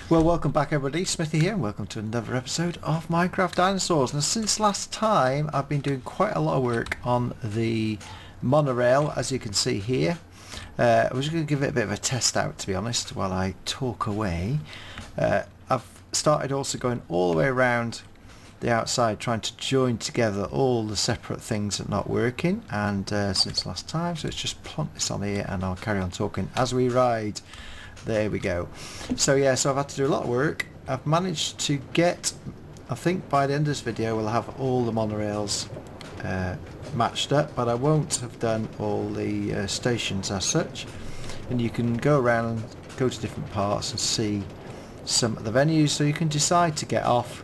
Well, welcome back everybody, Smithy here, and welcome to another episode of Minecraft Dinosaurs. Now, since last time, I've been doing quite a lot of work on the monorail, as you can see here. I was going to give it a bit of a test out, to be honest, while I talk away. I've started also going all the way around the outside, trying to join together all the separate things that are not working, and since last time, so let's just plonk this on here and I'll carry on talking as we ride. There we go. So yeah, so I've had to do a lot of work. I've managed to get, I think by the end of this video we'll have all the monorails matched up, but I won't have done all the stations as such. And you can go around and go to different parts and see some of the venues, so you can decide to get off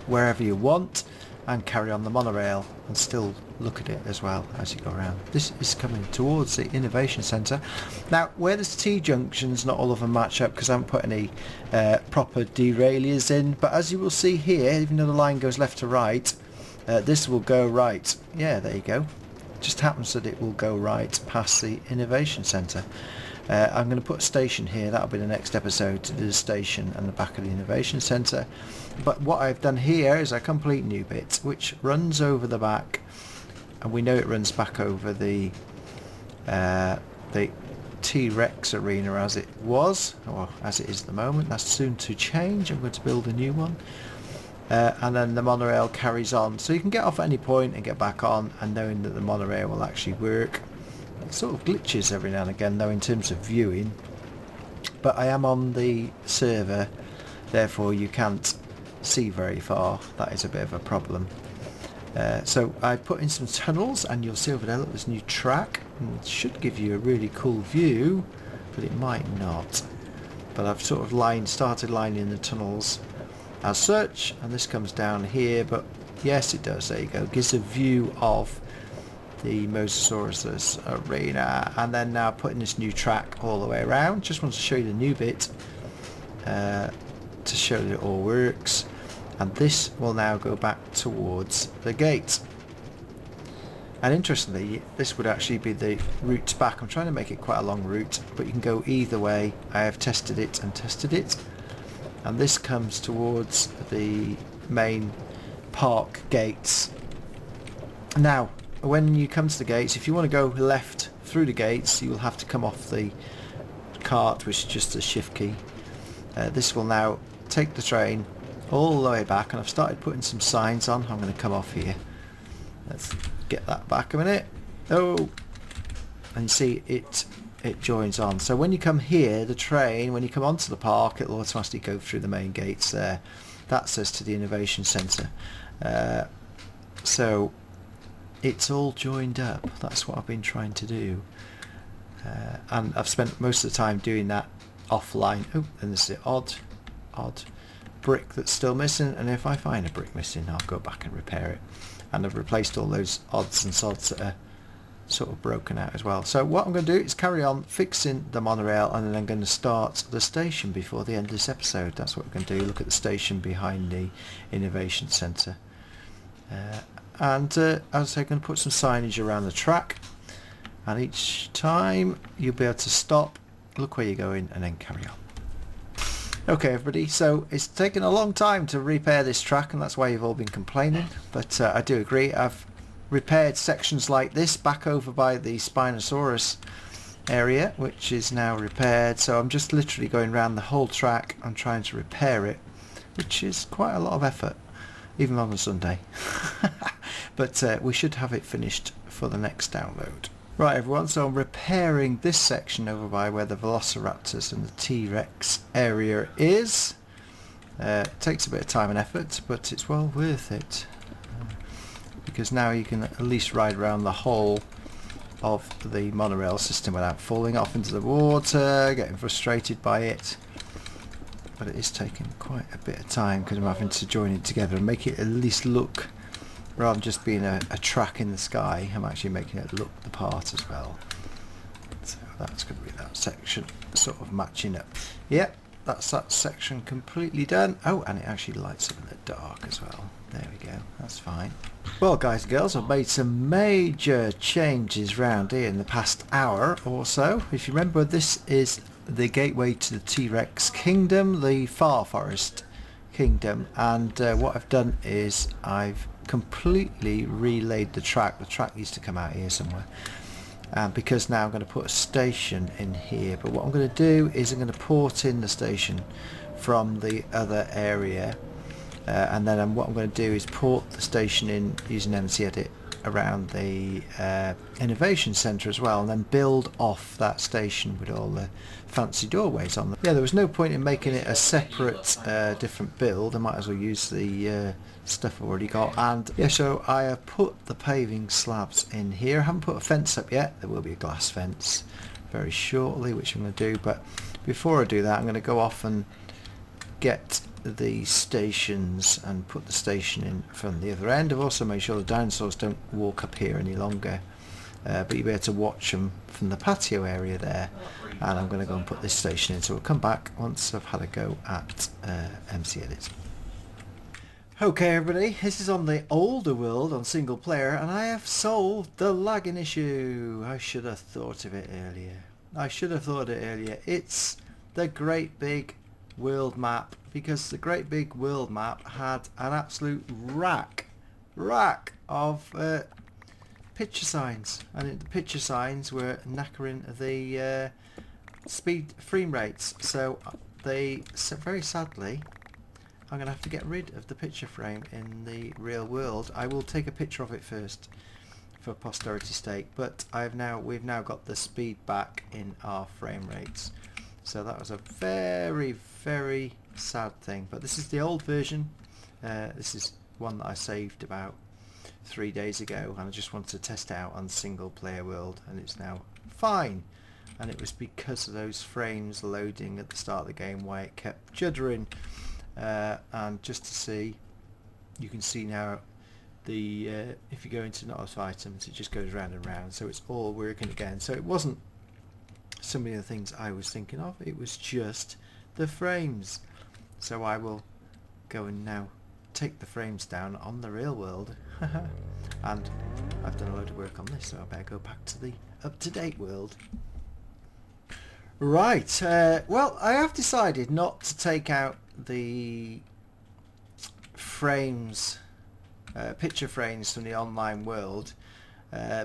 wherever you want and carry on the monorail and still look at it as well as you go around. This is coming towards the Innovation Centre. Now, where there's T-junctions, not all of them match up because I haven't put any proper derailleurs in, but as you will see here, even though the line goes left to right, this will go right. Yeah, there you go. It just happens that it will go right past the Innovation Centre. I'm going to put a station here. That'll be the next episode, to do the station and the back of the Innovation Centre. But what I've done here is a complete new bit which runs over the back, and we know it runs back over the T-Rex arena as it was, or as it is at the moment. That's soon to change. I'm going to build a new one. And then the monorail carries on, so you can get off at any point and get back on, and knowing that the monorail will actually work. It sort of glitches every now and again though in terms of viewing, but I am on the server, therefore you can't see very far. That is a bit of a problem. So I put in some tunnels, and you'll see over there, look, there's a new track, and it should give you a really cool view, but it might not. But I've sort of started lining the tunnels as such, and this comes down here, but yes, it does. There you go. It gives a view of the Mosasaurus arena, and then now putting this new track all the way around. Just want to show you the new bit to show that it all works, and this will now go back towards the gate. And interestingly, this would actually be the route back. I'm trying to make it quite a long route, but you can go either way. I have tested it, and this comes towards the main park gates. Now, when you come to the gates, if you want to go left through the gates, you will have to come off the cart, which is just a shift key. This will now take the train all the way back, and I've started putting some signs on. I'm going to come off here. Let's get that back a minute. Oh, and you see it joins on. So when you come here, the train, when you come onto the park, it'll automatically go through the main gates there. That says to the Innovation Centre. So it's all joined up. That's what I've been trying to do, and I've spent most of the time doing that offline. Oh, and this is the odd brick that's still missing, and if I find a brick missing, I'll go back and repair it. And I've replaced all those odds and sods that are sort of broken out as well. So what I'm going to do is carry on fixing the monorail, and then I'm going to start the station before the end of this episode. That's what we're going to do. Look at the station behind the Innovation Centre. And as I say, I'm going to put some signage around the track, and each time you'll be able to stop, look where you're going, and then carry on. Okay everybody, so it's taken a long time to repair this track, and that's why you've all been complaining, but I do agree. I've repaired sections like this back over by the Spinosaurus area, which is now repaired, so I'm just literally going around the whole track and trying to repair it, which is quite a lot of effort, even on a Sunday. But we should have it finished for the next download. Right everyone, so I'm repairing this section over by where the Velociraptors and the T-Rex area is. It takes a bit of time and effort, but it's well worth it, because now you can at least ride around the whole of the monorail system without falling off into the water, getting frustrated by it. But it is taking quite a bit of time because I'm having to join it together and make it at least look, rather than just being a track in the sky, I'm actually making it look the part as well. So that's going to be that section sort of matching up. Yep, that's that section completely done. Oh, and it actually lights up in the dark as well. There we go, that's fine. Well guys and girls, I've made some major changes round here in the past hour or so. If you remember, this is the gateway to the T-Rex kingdom, the Far Forest kingdom, and what I've done is I've completely relaid the track. The track used to come out here somewhere, because now I'm going to put a station in here, but what I'm going to do is I'm going to port in the station from the other area, and then what I'm going to do is port the station in using MCEdit around the innovation centre as well, and then build off that station with all the fancy doorways on them. Yeah, there was no point in making it a separate different build. I might as well use the stuff I've already got. And yeah, so I have put the paving slabs in here. I haven't put a fence up yet. There will be a glass fence very shortly, which I'm going to do, but before I do that I'm going to go off and get the stations and put the station in from the other end. I've also made sure the dinosaurs don't walk up here any longer, but you'll be able to watch them from the patio area there, and I'm going to go and put this station in, so we'll come back once I've had a go at MCEdit. Okay everybody, this is on the older world on single player, and I have solved the lagging issue. I should have thought of it earlier. It's the great big world map, because the great big world map had an absolute rack of picture signs, and the picture signs were knackering the speed frame rates, so very sadly I'm going to have to get rid of the picture frame in the real world. I will take a picture of it first for posterity's sake, but we've now got the speed back in our frame rates. So that was a very, very sad thing. But this is the old version. This is one that I saved about 3 days ago, and I just wanted to test it out on single player world, and it's now fine. And it was because of those frames loading at the start of the game why it kept juddering. And just to see, you can see now the if you go into NotEnoughItems, it just goes round and round, so it's all working again. So it wasn't so many of the things I was thinking of, it was just the frames. So I will go and now take the frames down on the real world. And I've done a load of work on this, so I better go back to the up-to-date world. Right, well, I have decided not to take out the frames, picture frames from the online world,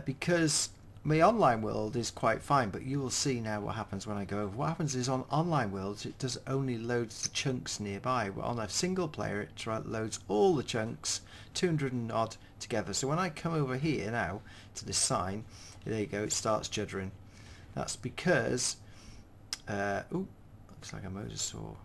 because my online world is quite fine, but you will see now what happens when I go over. What happens is on online worlds it does only loads the chunks nearby, but on a single player it loads all the chunks, 200 and odd together. So when I come over here now to this sign, there you go, it starts juddering. That's because looks like a Mosasaur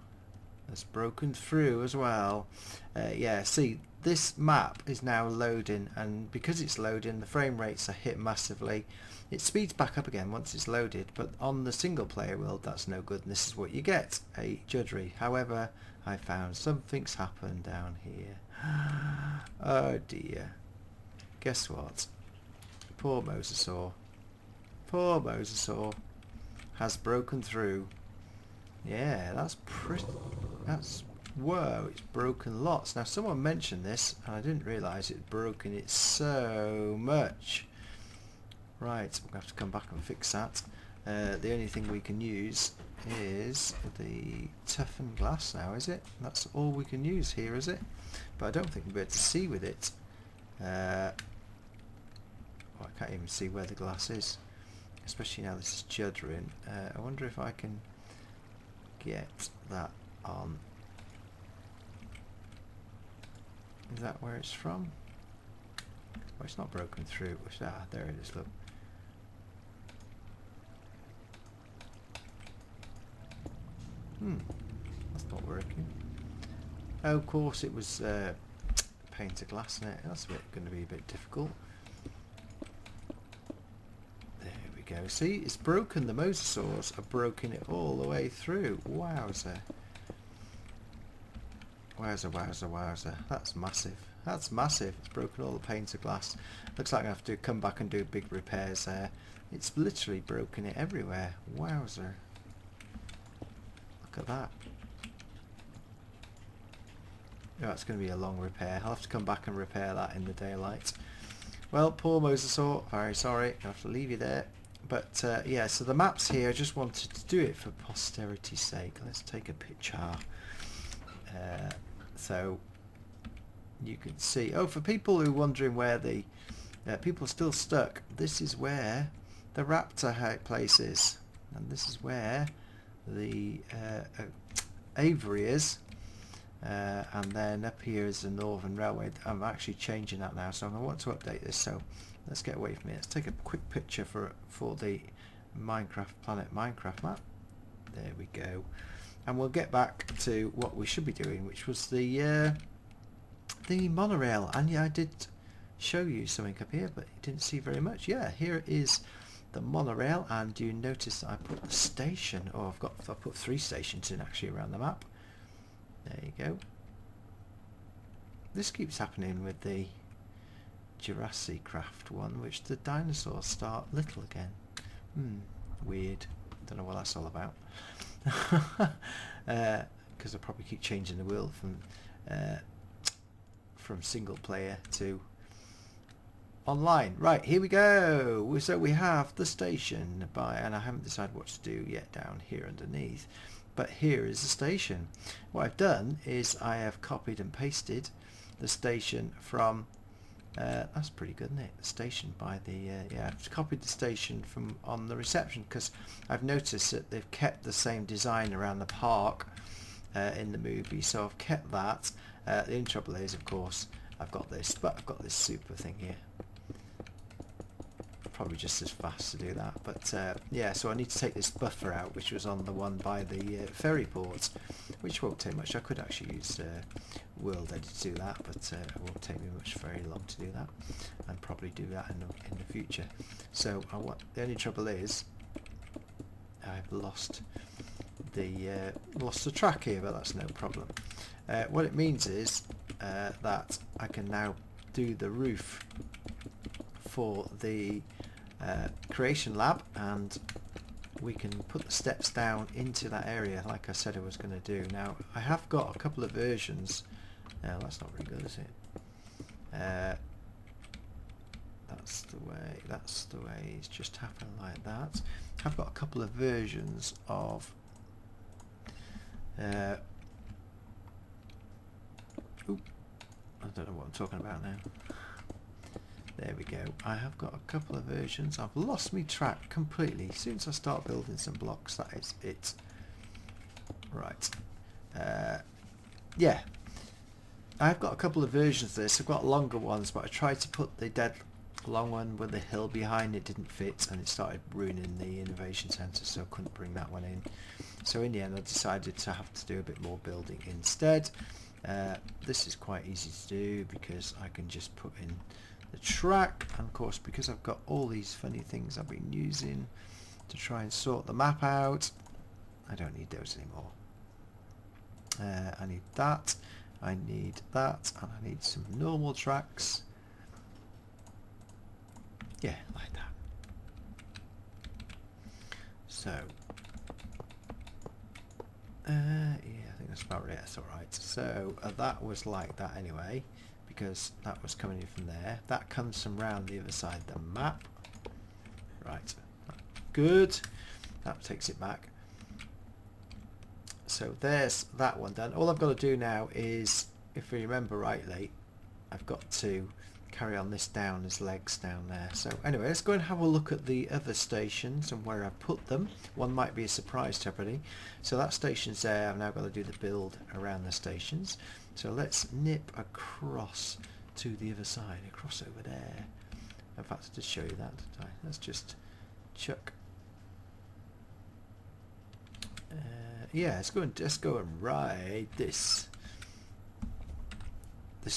that's broken through as well. Yeah, see, this map is now loading, and because it's loading the frame rates are hit massively. It speeds back up again once it's loaded, but on the single player world that's no good, and this is what you get, a juddery. However, I found something's happened down here. Oh dear. Guess what? Poor Mosasaur has broken through. Yeah, that's whoa, it's broken lots. Now someone mentioned this and I didn't realise it's broken it so much. Right, we're going to have to come back and fix that. The only thing we can use is the toughened glass now, is it? That's all we can use here, is it? But I don't think we'll be able to see with it. Well, I can't even see where the glass is, especially now this is juddering. I wonder if I can get that on. Is that where it's from? Well, it's not broken through. There it is, look. That's not working. Oh, of course it was painted glass in it. That's going to be a bit difficult. There we go. See, it's broken. The Mosasaurs have broken it all the way through. Wowzer. Wowzer. That's massive. That's massive. It's broken all the panes of glass. Looks like I have to come back and do big repairs there. It's literally broken it everywhere. Wowzer. Look at that. Oh, it's going to be a long repair. I'll have to come back and repair that in the daylight. Well, poor Mosasaur. Very sorry. I'll have to leave you there. But yeah, so the maps here, I just wanted to do it for posterity's sake. Let's take a picture. So you can see. Oh, for people who are wondering where the people are still stuck, this is where the raptor place is, and this is where the Aviary is, and then up here is the Northern Railway. I'm actually changing that now, so I want to update this. So let's get away from it. Let's take a quick picture for the Minecraft Planet Minecraft map. There we go. And we'll get back to what we should be doing, which was the monorail. And yeah, I did show you something up here, but you didn't see very much. Yeah, here is the monorail, and you notice that I put the station. Oh, I've put 3 stations in actually around the map. There you go. This keeps happening with the JurassiCraft one, which the dinosaurs start little again. Weird. Don't know what that's all about. Because I probably keep changing the world from single player to online. Right, here we go. So we have the station and I haven't decided what to do yet down here underneath. But here is the station. What I've done is I have copied and pasted the station from that's pretty good, isn't it? The station by the yeah, I've copied the station from on the reception, because I've noticed that they've kept the same design around the park in the movie, so I've kept that. The only trouble is, of course, I've got this super thing here. Probably just as fast to do that, but yeah, so I need to take this buffer out, which was on the one by the ferry port, which won't take much. I could actually use World Edit to do that, but it won't take me very long to do that, and probably do that in the future. So the only trouble is I've lost the track here, but that's no problem. What it means is that I can now do the roof for the creation lab, and we can put the steps down into that area like I said I was going to do. Now I have got a couple of versions. That's not very good, is it? That's the way it's just happened like that. I've got a couple of versions of oop, I don't know what I'm talking about now. There we go. I have got a couple of versions. I've lost me track completely. As soon as I start building some blocks, that is it. Right. Yeah. I've got a couple of versions of this. I've got longer ones, but I tried to put the dead long one with the hill behind. It didn't fit, and it started ruining the innovation centre, so I couldn't bring that one in. So in the end, I decided to have to do a bit more building instead. This is quite easy to do because I can just put in the track, and of course because I've got all these funny things I've been using to try and sort the map out, I don't need those anymore. I need that, I need that, and I need some normal tracks. Yeah, like that. So yeah, I think that's about it. That's alright. So that was like that anyway, because that was coming in from there. That comes from round the other side of the map. Right. Good. That takes it back. So there's that one done. All I've got to do now is, if we remember rightly, I've got to carry on this down as legs down there. So anyway, let's go and have a look at the other stations and where I've put them. One might be a surprise to everybody. So that station's there. I've now got to do the build around the stations. So let's nip across to the other side, across over there. In fact, I did show you that, didn't I? Let's just chuck. Yeah, let's go and ride this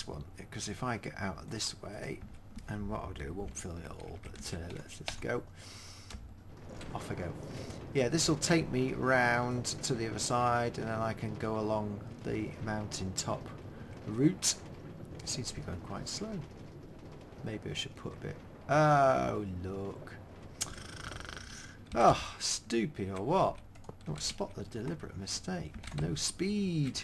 one, because if I get out this way, and what I'll do, I won't fill it all, but let's just go. Off I go. Yeah, this will take me round to the other side, and then I can go along the mountain top route. It seems to be going quite slow. Maybe I should put a bit. Oh look. Oh, stupid or what? Oh, spot the deliberate mistake. No speed.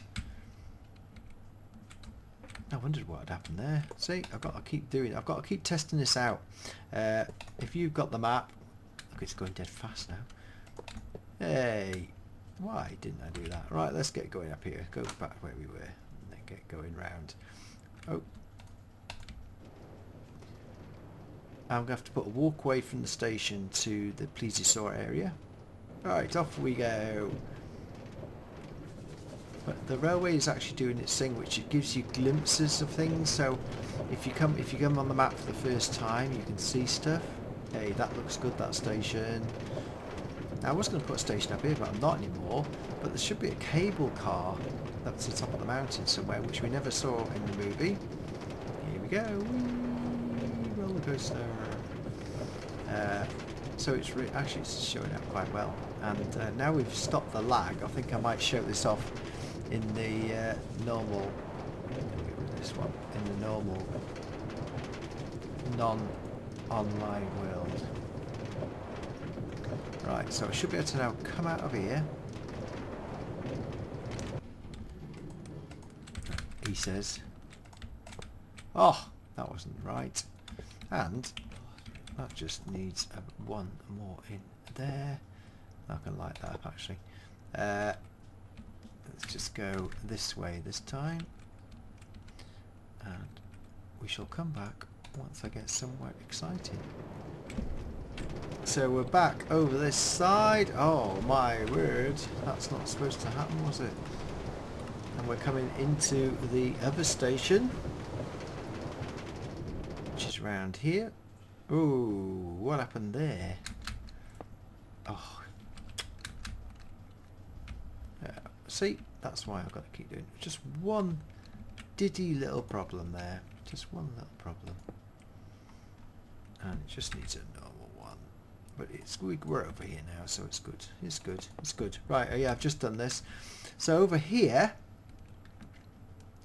I wondered what had happened there. See, I've got to keep testing this out. If you've got the map, look look, it's going dead fast now. Hey, why didn't I do that? Right, let's get going up here. Go back where we were and then get going round. Oh. I'm going to have to put a walkway from the station to the plesiosaur area. Right, off we go. But the railway is actually doing its thing, which it gives you glimpses of things. So if you come on the map for the first time, you can see stuff. Hey, that looks good, that station. Now, I was going to put a station up here, but I'm not anymore. But there should be a cable car up to the top of the mountain somewhere, which we never saw in the movie. Here we go. Whee! Roller coaster. So it's actually it's showing up quite well. And now we've stopped the lag, I think I might show this off in the normal. Let me get rid of this one. In the normal non-online world. Right, so I should be able to now come out of here. He says. Oh, that wasn't right. And that just needs one more in there. I can light that up actually. Let's just go this way this time. And we shall come back once I get somewhere exciting. So we're back over this side. Oh my word, that's not supposed to happen, was it? And we're coming into the other station, which is round here. Ooh, what happened there? Oh, see, that's why I've got to keep doing it. Just one diddy little problem there. Just one little problem. And it just needs a normal one. But we're over here now, so it's good. It's good. It's good. Right, oh yeah, I've just done this. So over here,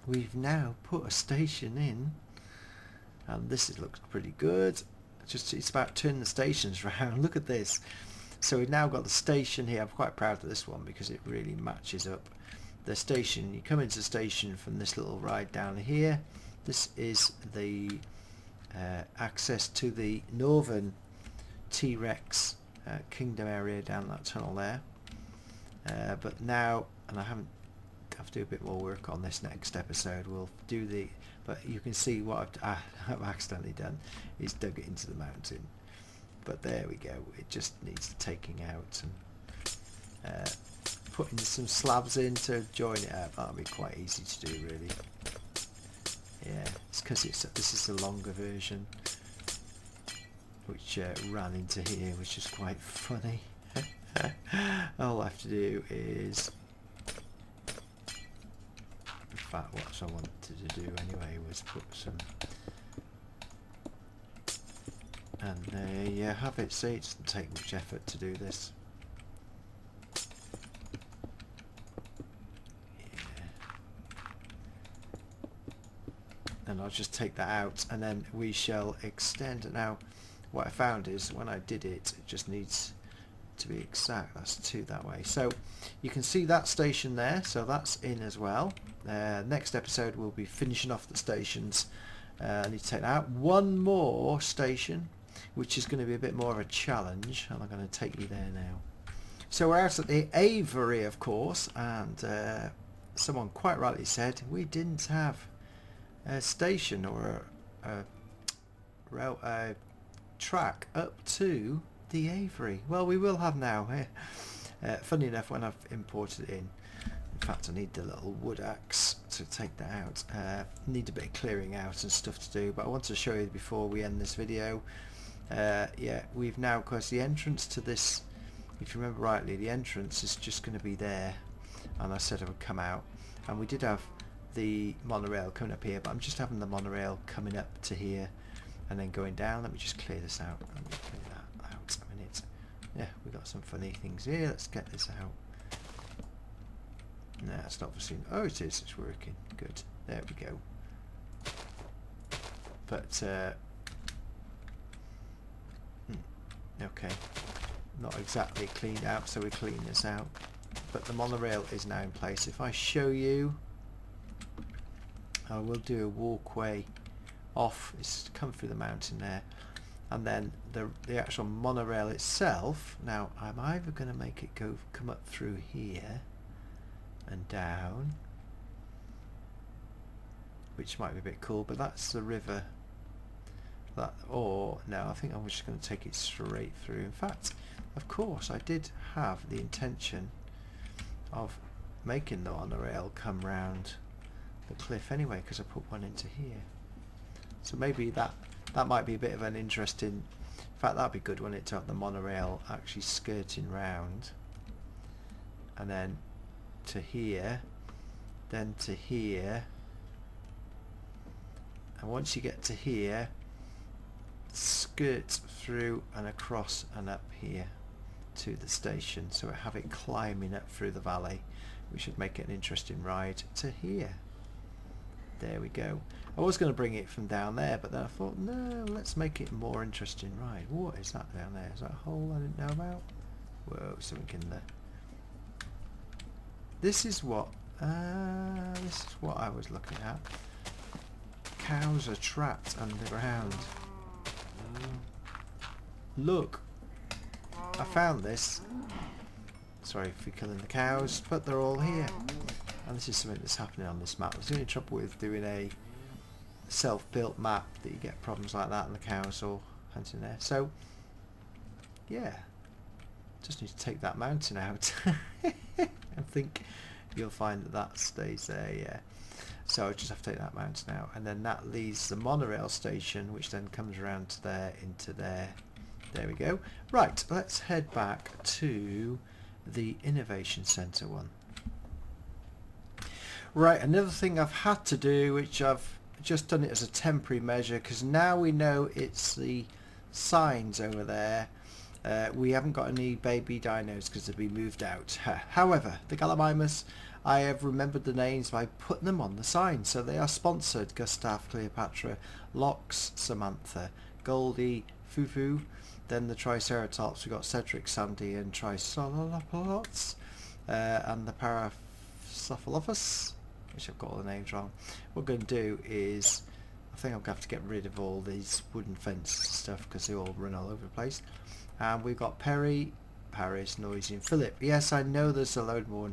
we've now put a station in. And this looks pretty good. It's about turning the stations around. Look at this. So we've now got the station here. I'm quite proud of this one because it really matches up the station. You come into the station from this little ride down here. This is the access to the northern T-Rex kingdom area down that tunnel there. But now, and I have to do a bit more work on this next episode. We'll do the, but you can see what I've accidentally done is dug it into the mountain. But there we go. It just needs taking out and putting some slabs in to join it up. That'll be quite easy to do, really. Yeah, it's because this is the longer version, which ran into here, which is quite funny. All I have to do is, in fact, what I wanted to do anyway was put some. And there you have it. See, it doesn't take much effort to do this. Yeah. And I'll just take that out and then we shall extend. Now what I found is when I did it, it just needs to be exact. That's 2 that way. So you can see that station there, so that's in as well. Next episode we'll be finishing off the stations. I need to take out one more station, which is going to be a bit more of a challenge, and I'm going to take you there now. So we're out at the Aviary, of course, and someone quite rightly said we didn't have a station or a track up to the Aviary. Well, we will have now. Funny enough, when I've imported it in fact I need the little wood axe to take that out. Need a bit of clearing out and stuff to do, but I want to show you before we end this video. Yeah, we've now, because the entrance to this, if you remember rightly, the entrance is just going to be there, and I said I would come out, and we did have the monorail coming up here, but I'm just having the monorail coming up to here and then going down. Let me just clear this out. Let me clear that out a minute. Yeah, we've got some funny things here. Let's get this out. No, it's not foreseen. Oh, it is. It's working. Good. There we go. But okay, not exactly cleaned out, so we clean this out. But the monorail is now in place. If I show you, I will do a walkway off. It's come through the mountain there, and then the actual monorail itself. Now I'm either going to make it come up through here and down, which might be a bit cool, but that's the river. Or no, I think I'm just going to take it straight through. In fact, of course, I did have the intention of making the monorail come round the cliff anyway, because I put one into here. So maybe that might be a bit of an interesting. In fact, that'd be good, wouldn't it, to have the monorail actually skirting round, and then to here, then to here, and once you get to here, skirt through and across and up here to the station, so have it climbing up through the valley, which should make it an interesting ride to here. There we go. I was going to bring it from down there, but then I thought, no, let's make it a more interesting ride. What is that down there? Is that a hole I didn't know about? Whoa, something in there. This is what I was looking at. Cows are trapped underground. Look, I found this. Sorry for killing the cows, but they're all here. And this is something that's happening on this map. There's the only trouble with doing a self-built map that you get problems like that and the cows all hunting there. So, yeah, just need to take that mountain out. I think you'll find that stays there, yeah. So I just have to take that mountain out, and then that leaves the monorail station, which then comes around to there, into there. There we go. Right, let's head back to the Innovation Centre one. Right, another thing I've had to do, which I've just done it as a temporary measure, because now we know it's the signs over there. We haven't got any baby dinos because they've been moved out. However, the Gallimimus, I have remembered the names by putting them on the sign. So they are sponsored: Gustav, Cleopatra, Lox, Samantha, Goldie, Fufu. Then the Triceratops, we've got Cedric, Sandy and Triceratops. And the Paracephalophus, which I've got all the names wrong. What we're going to do is, I think I'm going to have to get rid of all these wooden fence stuff because they all run all over the place. And we've got Perry, Paris, Noisy and Philip. Yes, I know there's a load more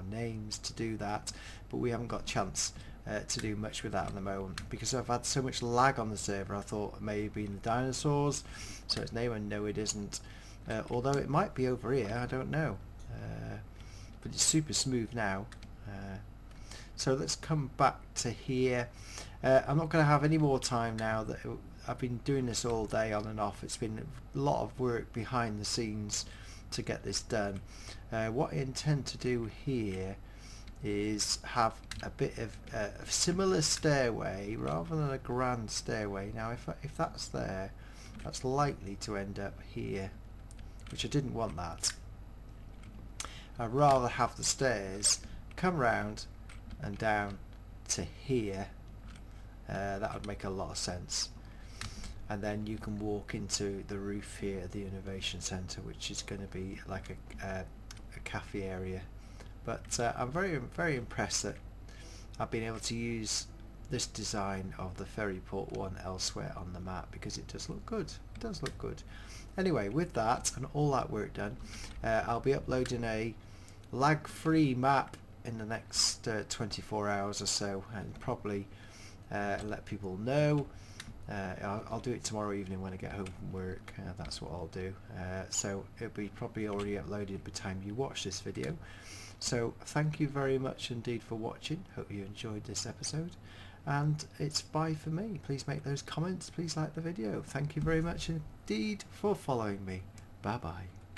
names to do that, but we haven't got a chance to do much with that at the moment because I've had so much lag on the server. I thought maybe in the Dinosaurs, so its name, and no it isn't. Although it might be over here, I don't know. But it's super smooth now. So let's come back to here. I'm not going to have any more time now. That I've been doing this all day on and off. It's been a lot of work behind the scenes to get this done. What I intend to do here is have a bit of a similar stairway rather than a grand stairway. Now if that's there, that's likely to end up here, which I didn't want that. I'd rather have the stairs come round and down to here. That would make a lot of sense. And then you can walk into the roof here at the Innovation Centre, which is going to be like a cafe area. But I'm very impressed that I've been able to use this design of the Ferryport one elsewhere on the map, because it does look good. It does look good. Anyway, with that and all that work done, I'll be uploading a lag-free map in the next 24 hours or so, and probably let people know. I'll do it tomorrow evening when I get home from work. That's what I'll do. So it'll be probably already uploaded by the time you watch this video. So thank you very much indeed for watching. Hope you enjoyed this episode, and it's bye for me. Please make those comments, please like the video. Thank you very much indeed for following me. Bye bye.